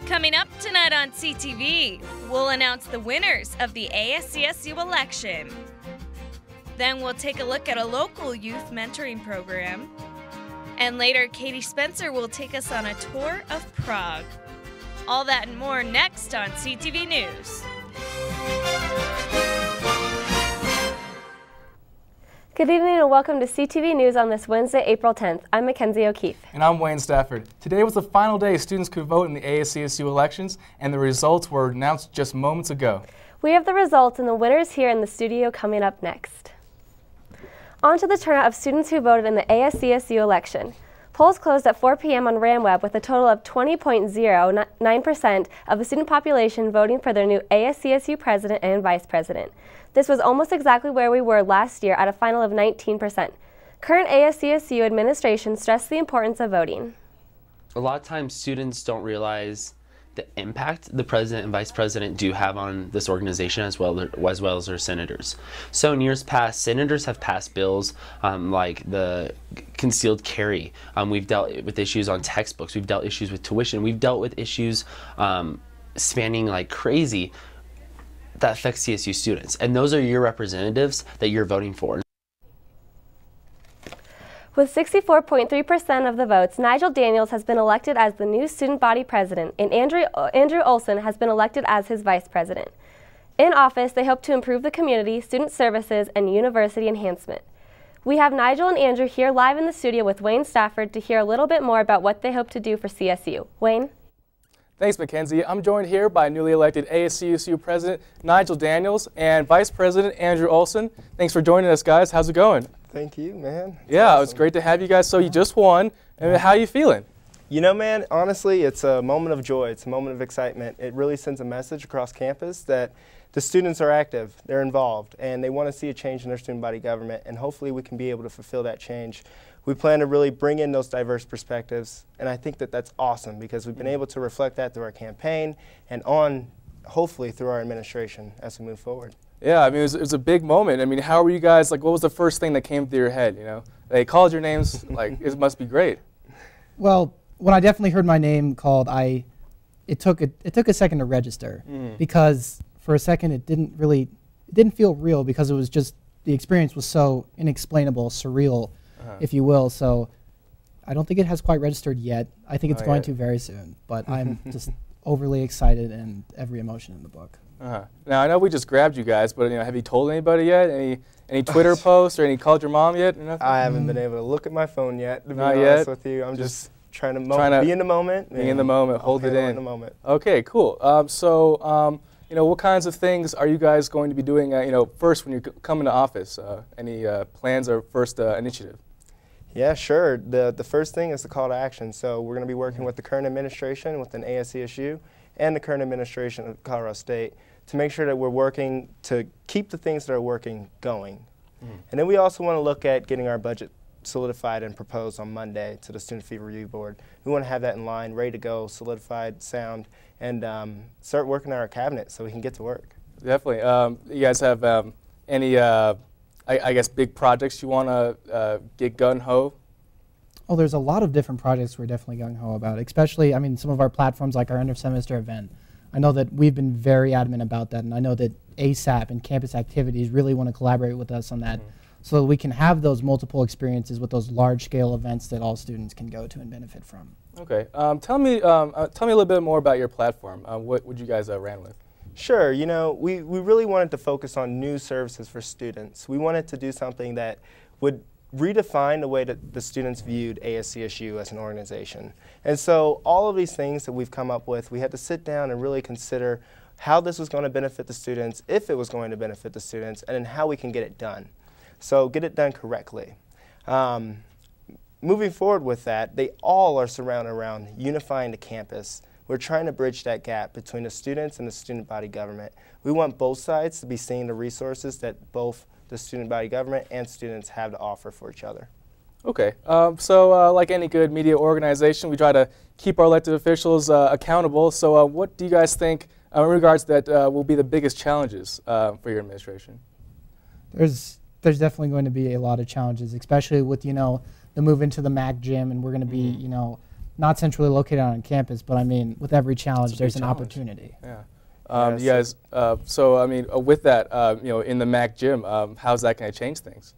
Coming up tonight on CTV, we'll announce the winners of the ASCSU election. Then we'll take a look at a local youth mentoring program. And later, Katie Spencer will take us on a tour of Prague. All that and more next on CTV News. Good evening and welcome to CTV News on this Wednesday, April 10th. I'm Mackenzie O'Keefe. And I'm Wayne Stafford. Today was the final day students could vote in the ASCSU elections, and the results were announced just moments ago. We have the results and the winners here in the studio coming up next. On to the turnout of students who voted in the ASCSU election. Polls closed at 4 p.m. on RamWeb with a total of 20.09% of the student population voting for their new ASCSU president and vice president. This was almost exactly where we were last year at a final of 19%. Current ASCSU administration stressed the importance of voting. A lot of times students don't realize the impact the president and vice president do have on this organization as well as their senators. So in years past, senators have passed bills like the concealed carry. We've dealt with issues on textbooks. We've dealt issues with tuition. We've dealt with issues spanning like crazy that affects CSU students. And those are your representatives that you're voting for. With 64.3% of the votes, Nigel Daniels has been elected as the new student body president, and Andrew Olson has been elected as his vice president. In office, they hope to improve the community, student services, and university enhancement. We have Nigel and Andrew here live in the studio with Wayne Stafford to hear a little bit more about what they hope to do for CSU. Wayne? Thanks, Mackenzie. I'm joined here by newly elected ASCSU President Nigel Daniels and Vice President Andrew Olson. Thanks for joining us, guys. How's it going? Thank you, man. Yeah, awesome. It's great to have you guys. So you just won. And how are you feeling? You know, man, honestly, it's a moment of joy. It's a moment of excitement. It really sends a message across campus that the students are active, they're involved, and they want to see a change in their student body government, and hopefully we can be able to fulfill that change. We plan to really bring in those diverse perspectives, and I think that that's awesome because we've been able to reflect that through our campaign and on, hopefully, through our administration as we move forward. Yeah, I mean, it was a big moment. I mean, how were you guys, like, what was the first thing that came through your head, you know? They called your names, like, it must be great. Well, when I definitely heard my name called, it took a second to register because for a second it didn't feel real because it was just, the experience was so inexplainable, surreal, if you will. So I don't think it has quite registered yet. I think it's going to very soon, but I'm just overly excited and every emotion in the book. Now, I know we just grabbed you guys, but have you told anybody yet? Any Twitter posts or any called your mom yet? Or nothing? I haven't been able to look at my phone yet, to be honest with you. I'm just trying to be in the moment. Be in the moment, hold it in. The moment. Okay, cool. What kinds of things are you guys going to be doing, first when you come into office? Any plans or first initiative? Yeah, sure. The first thing is the call to action. So we're going to be working with the current administration within ASCSU and the current administration of Colorado State to make sure that we're working to keep the things that are working going. And then we also want to look at getting our budget solidified and proposed on Monday to the Student Fee Review Board. We want to have that in line, ready to go, solidified, sound, and start working on our cabinet so we can get to work. Definitely. You guys have any, I guess, big projects you want to get gung-ho? Oh, there's a lot of different projects we're definitely gung-ho about, especially, I mean, some of our platforms like our end-of-semester event. I know that we've been very adamant about that, and I know that ASAP and campus activities really want to collaborate with us on that so that we can have those multiple experiences with those large-scale events that all students can go to and benefit from. Okay. Tell me a little bit more about your platform. What would you guys ran with? Sure. You know, we really wanted to focus on new services for students. We wanted to do something that would redefine the way that the students viewed ASCSU as an organization. And so all of these things that we've come up with, we had to sit down and really consider how this was going to benefit the students, if it was going to benefit the students, and then how we can get it done. So get it done correctly. Moving forward with that, they all are surrounded around unifying the campus. We're trying to bridge that gap between the students and the student body government. We want both sides to be seeing the resources that both the student body government and students have to offer for each other. Okay, like any good media organization, we try to keep our elected officials accountable. So what do you guys think in regards to that will be the biggest challenges for your administration? There's definitely going to be a lot of challenges, especially with, the move into the MAC gym, and we're going to be, not centrally located on campus, but I mean, with every challenge, there's an challenge. opportunity. Yeah. You guys, so I mean, with that, you know, in the MAC gym, how's that going to change things?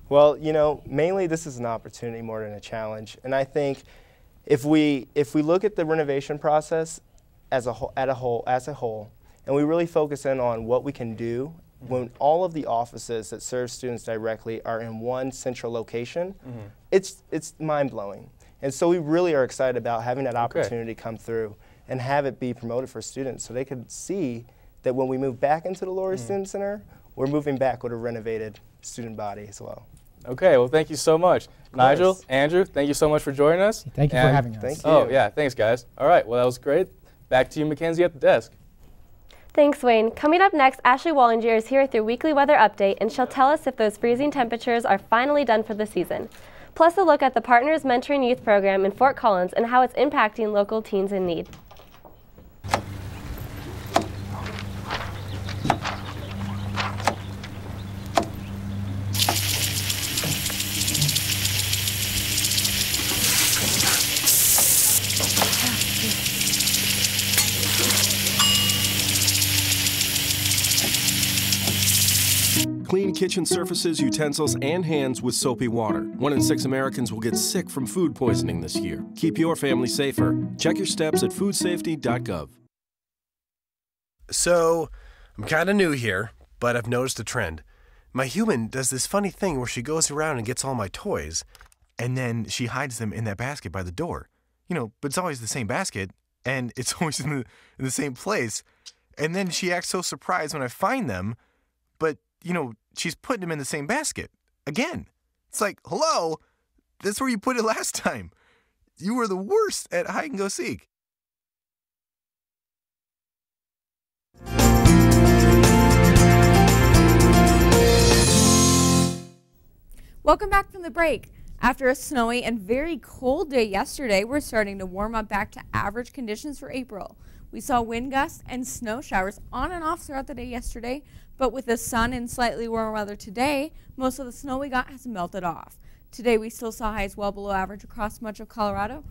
Well, you know, mainly this is an opportunity more than a challenge, and I think if we look at the renovation process as a whole, and we really focus in on what we can do when all of the offices that serve students directly are in one central location, it's mind-blowing. And so we really are excited about having that opportunity come through and have it be promoted for students so they could see that when we move back into the Laurie Student Center, we're moving back with a renovated student body as well. Okay, well, thank you so much. Nigel, Andrew, thank you so much for joining us. Thank you for having us. Thank you. Oh, yeah, thanks, guys. All right, well, that was great. Back to you, Mackenzie, at the desk. Thanks, Wayne. Coming up next, Ashley Wallinger is here with your weekly weather update, and she'll tell us if those freezing temperatures are finally done for the season. Plus a look at the Partners Mentoring Youth Program in Fort Collins and how it's impacting local teens in need. Clean kitchen surfaces, utensils, and hands with soapy water. 1 in 6 Americans will get sick from food poisoning this year. Keep your family safer. Check your steps at foodsafety.gov. So, I'm kind of new here, but I've noticed a trend. My human does this funny thing where she goes around and gets all my toys, and then she hides them in that basket by the door. You know, but it's always the same basket, and it's always in the same place. And then she acts so surprised when I find them, but, you know, she's putting them in the same basket. Again. It's like, hello, that's where you put it last time. You were the worst at hide and go seek. Welcome back from the break. After a snowy and very cold day yesterday, we're starting to warm up back to average conditions for April. We saw wind gusts and snow showers on and off throughout the day yesterday, but with the sun and slightly warmer weather today, most of the snow we got has melted off. Today we still saw highs well below average across much of Colorado.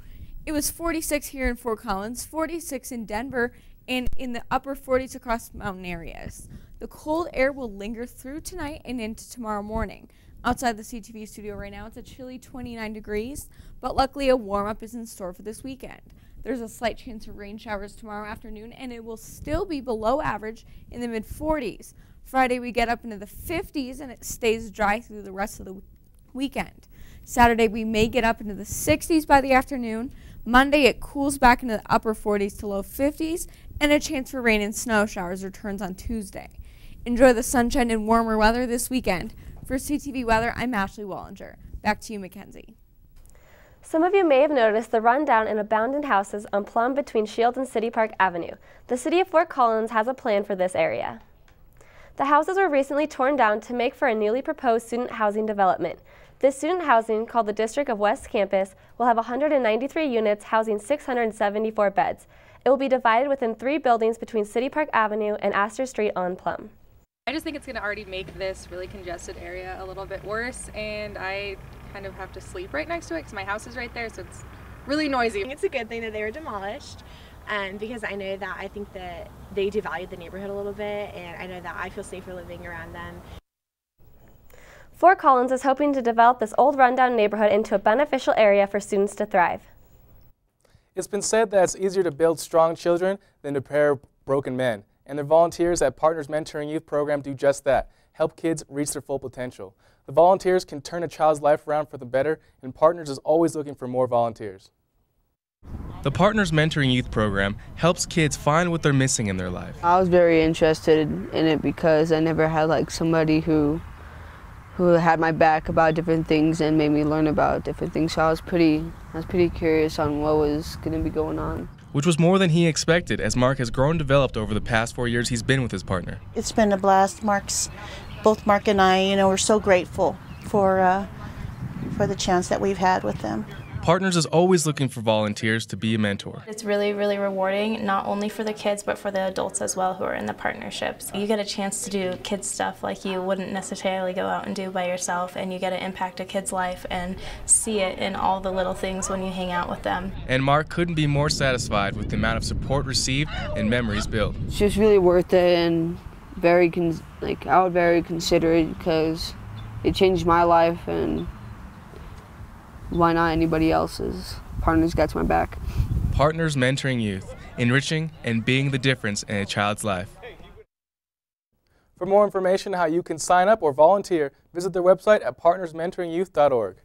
It was 46 here in Fort Collins, 46 in Denver, and in the upper 40s across mountain areas. The cold air will linger through tonight and into tomorrow morning. Outside the CTV studio right now, it's a chilly 29 degrees, but luckily a warm-up is in store for this weekend. There's a slight chance of rain showers tomorrow afternoon, and it will still be below average in the mid-40s. Friday, we get up into the 50s, and it stays dry through the rest of the weekend. Saturday, we may get up into the 60s by the afternoon. Monday, it cools back into the upper 40s to low 50s, and a chance for rain and snow showers returns on Tuesday. Enjoy the sunshine and warmer weather this weekend. For CTV Weather, I'm Ashley Wallinger. Back to you, Mackenzie. Some of you may have noticed the rundown and abandoned houses on Plum between Shields and City Park Avenue. The city of Fort Collins has a plan for this area. The houses were recently torn down to make for a newly proposed student housing development. This student housing, called the District of West Campus, will have 193 units housing 674 beds. It will be divided within 3 buildings between City Park Avenue and Astor Street on Plum. I just think it's going to already make this really congested area a little bit worse, and I kind of have to sleep right next to it because my house is right there, so it's really noisy. It's a good thing that they were demolished, because I know that I think that they devalued the neighborhood a little bit, and I know that I feel safer living around them. Fort Collins is hoping to develop this old rundown neighborhood into a beneficial area for students to thrive. It's been said that it's easier to build strong children than to prepare broken men. And their volunteers at Partners Mentoring Youth Program do just that, help kids reach their full potential. The volunteers can turn a child's life around for the better, and Partners is always looking for more volunteers. The Partners Mentoring Youth Program helps kids find what they're missing in their life. I was very interested in it because I never had somebody who had my back about different things and made me learn about different things. So I was pretty curious on what was going to be going on. Which was more than he expected, as Mark has grown and developed over the past 4 years he's been with his partner. It's been a blast. Both Mark and I, we're so grateful for the chance that we've had with them. Partners is always looking for volunteers to be a mentor. It's really, really rewarding, not only for the kids, but for the adults as well who are in the partnerships. You get a chance to do kids stuff like you wouldn't necessarily go out and do by yourself, and you get to impact a kid's life and see it in all the little things when you hang out with them. And Mark couldn't be more satisfied with the amount of support received and memories built. It's just really worth it, and I would very consider it because it changed my life, and why not anybody else's? Partners got my back. Partners mentoring youth, enriching and being the difference in a child's life. For more information on how you can sign up or volunteer, visit their website at partnersmentoringyouth.org.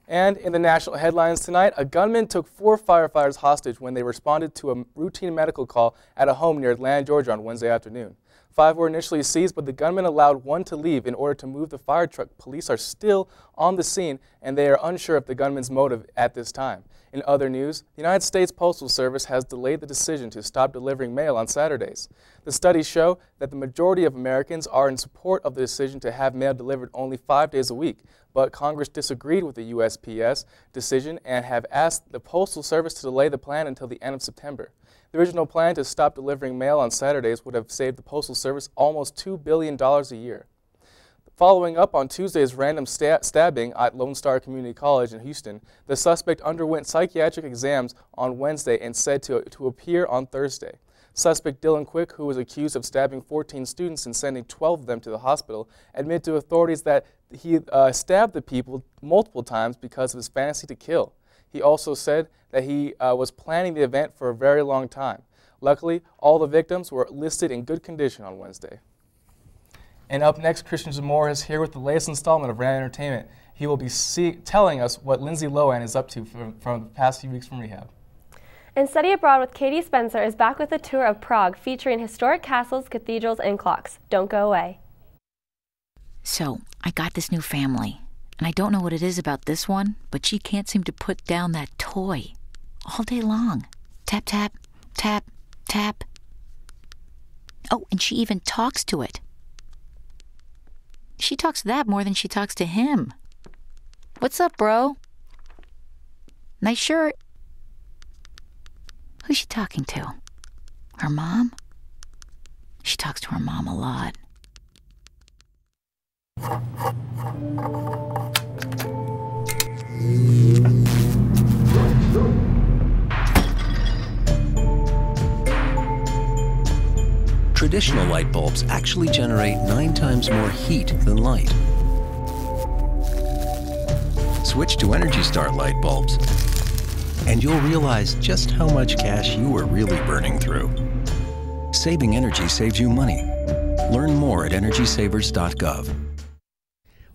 And in the national headlines tonight, a gunman took 4 firefighters hostage when they responded to a routine medical call at a home near Atlanta, Georgia on Wednesday afternoon. 5 were initially seized, but the gunman allowed 1 to leave in order to move the fire truck. Police are still on the scene, and they are unsure of the gunman's motive at this time. In other news, the United States Postal Service has delayed the decision to stop delivering mail on Saturdays. The studies show that the majority of Americans are in support of the decision to have mail delivered only 5 days a week, but Congress disagreed with the USPS decision and have asked the Postal Service to delay the plan until the end of September. The original plan to stop delivering mail on Saturdays would have saved the Postal Service almost $2 billion a year. Following up on Tuesday's random stabbing at Lone Star Community College in Houston, the suspect underwent psychiatric exams on Wednesday and said to appear on Thursday. Suspect Dylan Quick, who was accused of stabbing 14 students and sending 12 of them to the hospital, admitted to authorities that he stabbed the people multiple times because of his fantasy to kill. He also said that he was planning the event for a very long time. Luckily, all the victims were listed in good condition on Wednesday. And up next, Christian Zamora is here with the latest installment of Ram Entertainment. He will be telling us what Lindsay Lohan is up to from the past few weeks from rehab. And Study Abroad with Katie Spencer is back with a tour of Prague featuring historic castles, cathedrals, and clocks. Don't go away. So, I got this new family, and I don't know what it is about this one, but she can't seem to put down that toy all day long. Tap, tap, tap, tap. Oh, and she even talks to it. She talks to that more than she talks to him. What's up, bro? Nice shirt. Who's she talking to? Her mom? She talks to her mom a lot. Traditional light bulbs actually generate 9 times more heat than light. Switch to Energy Star light bulbs, and you'll realize just how much cash you are really burning through. Saving energy saves you money. Learn more at EnergySavers.gov.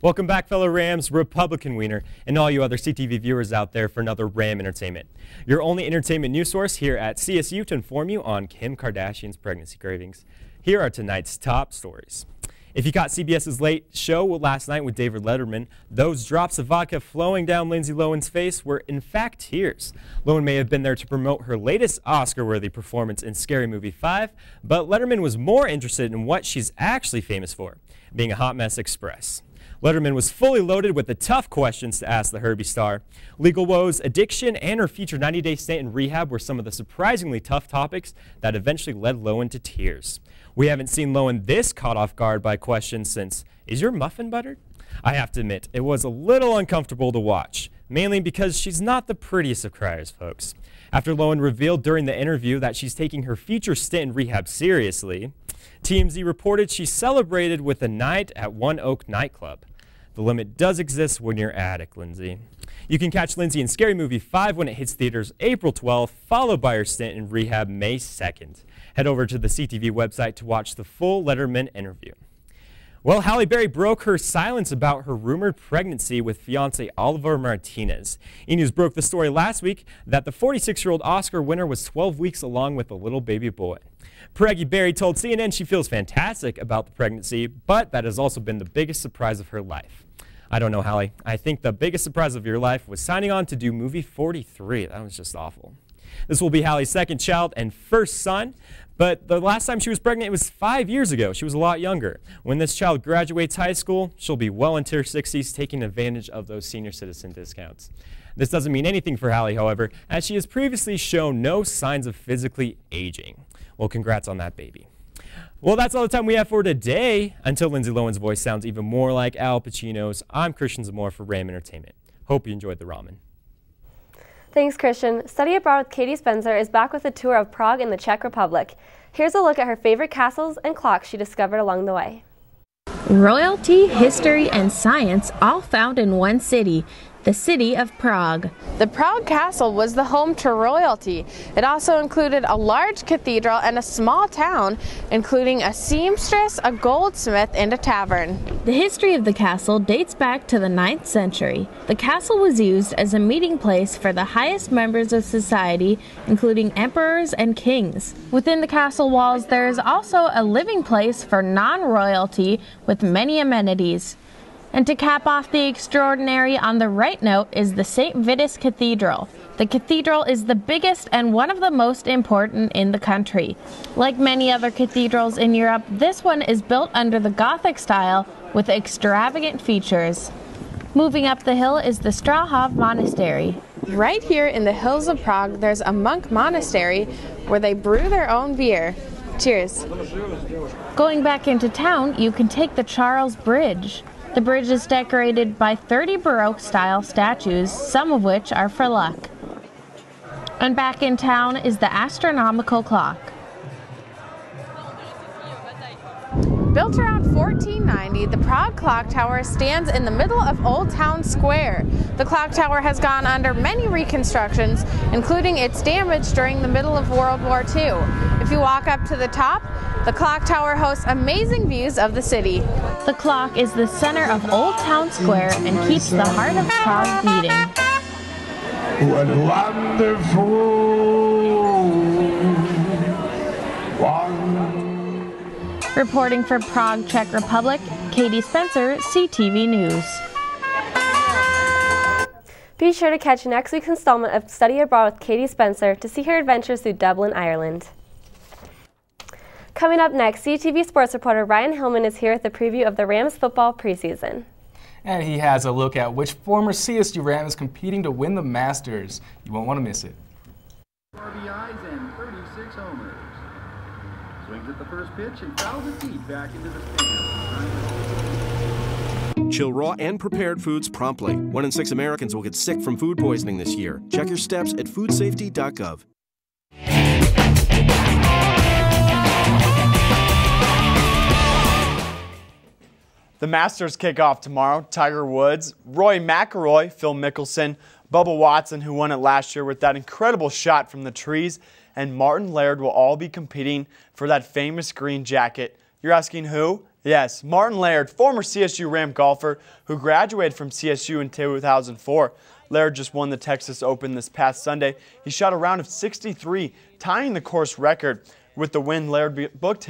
Welcome back, fellow Rams, Republican Wiener, and all you other CTV viewers out there for another Ram Entertainment. Your only entertainment news source here at CSU to inform you on Kim Kardashian's pregnancy cravings. Here are tonight's top stories. If you caught CBS's Late Show last night with David Letterman, those drops of vodka flowing down Lindsay Lohan's face were in fact tears. Lohan may have been there to promote her latest Oscar-worthy performance in Scary Movie 5, but Letterman was more interested in what she's actually famous for, being a hot mess express. Letterman was fully loaded with the tough questions to ask the Herbie star. Legal woes, addiction, and her future 90-day stint in rehab were some of the surprisingly tough topics that eventually led Lohan to tears. We haven't seen Lohan this caught off guard by questions since, "Is your muffin buttered?" I have to admit, it was a little uncomfortable to watch, mainly because she's not the prettiest of criers, folks. After Lohan revealed during the interview that she's taking her future stint in rehab seriously, TMZ reported she celebrated with a night at One Oak nightclub. The limit does exist when you're addict, Lindsay. You can catch Lindsay in Scary Movie 5 when it hits theaters April 12th, followed by her stint in rehab May 2nd. Head over to the CTV website to watch the full Letterman interview. Well, Halle Berry broke her silence about her rumored pregnancy with fiancé Oliver Martinez. E-News broke the story last week that the 46-year-old Oscar winner was 12 weeks along with a little baby boy. Preggy Berry told CNN she feels fantastic about the pregnancy, but that has also been the biggest surprise of her life. I don't know, Halle. I think the biggest surprise of your life was signing on to do movie 43. That was just awful. This will be Halle's second child and first son, but the last time she was pregnant, it was 5 years ago. She was a lot younger. When this child graduates high school, she'll be well into her 60s, taking advantage of those senior citizen discounts. This doesn't mean anything for Hallie, however, as she has previously shown no signs of physically aging. Well, congrats on that, baby. Well, that's all the time we have for today. Until Lindsay Lohan's voice sounds even more like Al Pacino's, I'm Christian Zamora for Ram Entertainment. Hope you enjoyed the ramen. Thanks, Christian. Study Abroad with Katie Spencer is back with a tour of Prague in the Czech Republic. Here's a look at her favorite castles and clocks she discovered along the way. Royalty, history, and science all found in one city, the city of Prague. The Prague Castle was the home to royalty. It also included a large cathedral and a small town, including a seamstress, a goldsmith, and a tavern. The history of the castle dates back to the 9th century. The castle was used as a meeting place for the highest members of society, including emperors and kings. Within the castle walls, there is also a living place for non-royalty with many amenities. And to cap off the extraordinary on the right note is the St. Vitus Cathedral. The cathedral is the biggest and one of the most important in the country. Like many other cathedrals in Europe, this one is built under the Gothic style with extravagant features. Moving up the hill is the Strahov Monastery. Right here in the hills of Prague, there's a monk monastery where they brew their own beer. Cheers. Going back into town, you can take the Charles Bridge. The bridge is decorated by 30 Baroque-style statues, some of which are for luck. And back in town is the astronomical clock. Built around 1490, the Prague Clock Tower stands in the middle of Old Town Square. The clock tower has gone under many reconstructions, including its damage during the middle of World War II. If you walk up to the top, the clock tower hosts amazing views of the city. The clock is the center of Old Town Square and keeps the heart of Prague beating. What wonderful Reporting for Prague, Czech Republic, Katie Spencer, CTV News. Be sure to catch next week's installment of Study Abroad with Katie Spencer to see her adventures through Dublin, Ireland. Coming up next, CTV sports reporter Ryan Hillman is here with a preview of the Rams football preseason. And he has a look at which former CSU Ram is competing to win the Masters. You won't want to miss it. RBIs and 36 homers. Swings at the first pitch and fouls it deep back into the stand. Chill raw and prepared foods promptly. 1 in 6 Americans will get sick from food poisoning this year. Check your steps at foodsafety.gov. The Masters kick off tomorrow. Tiger Woods, Rory McIlroy, Phil Mickelson, Bubba Watson, who won it last year with that incredible shot from the trees, and Martin Laird will all be competing for that famous green jacket. You're asking who? Yes, Martin Laird, former CSU Ram golfer who graduated from CSU in 2004. Laird just won the Texas Open this past Sunday. He shot a round of 63, tying the course record. With the win, Laird booked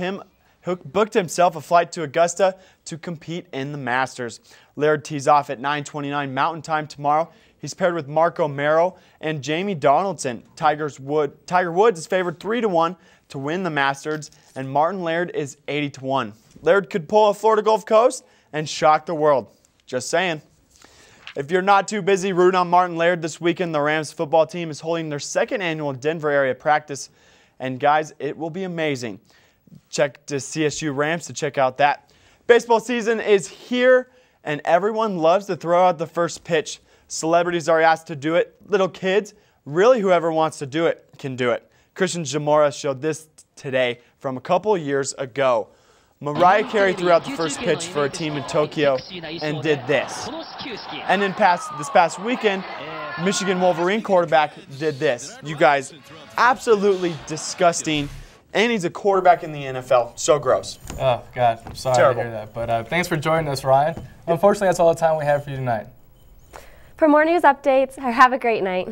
himself a flight to Augusta to compete in the Masters. Laird tees off at 9:29 Mountain Time tomorrow. He's paired with Mark O'Merrill and Jamie Donaldson. Tiger Woods is favored 3-1 to win the Masters, and Martin Laird is 80-1. Laird could pull a Florida Gulf Coast and shock the world. Just saying. If you're not too busy rooting on Martin Laird this weekend, the Rams football team is holding their second annual Denver area practice, and guys, it will be amazing. Check the CSU Rams to check out that. Baseball season is here, and everyone loves to throw out the first pitch. Celebrities are asked to do it. Little kids, really whoever wants to do it can do it. Christian Zamora showed this today from a couple years ago. Mariah Carey threw out the first pitch for a team in Tokyo and did this. And then this past weekend, Michigan Wolverine quarterback did this. You guys, absolutely disgusting. And he's a quarterback in the NFL. So gross. Oh, God. I'm sorry Terrible. to hear that. But thanks for joining us, Ryan. Unfortunately, that's all the time we have for you tonight. For more news updates, have a great night.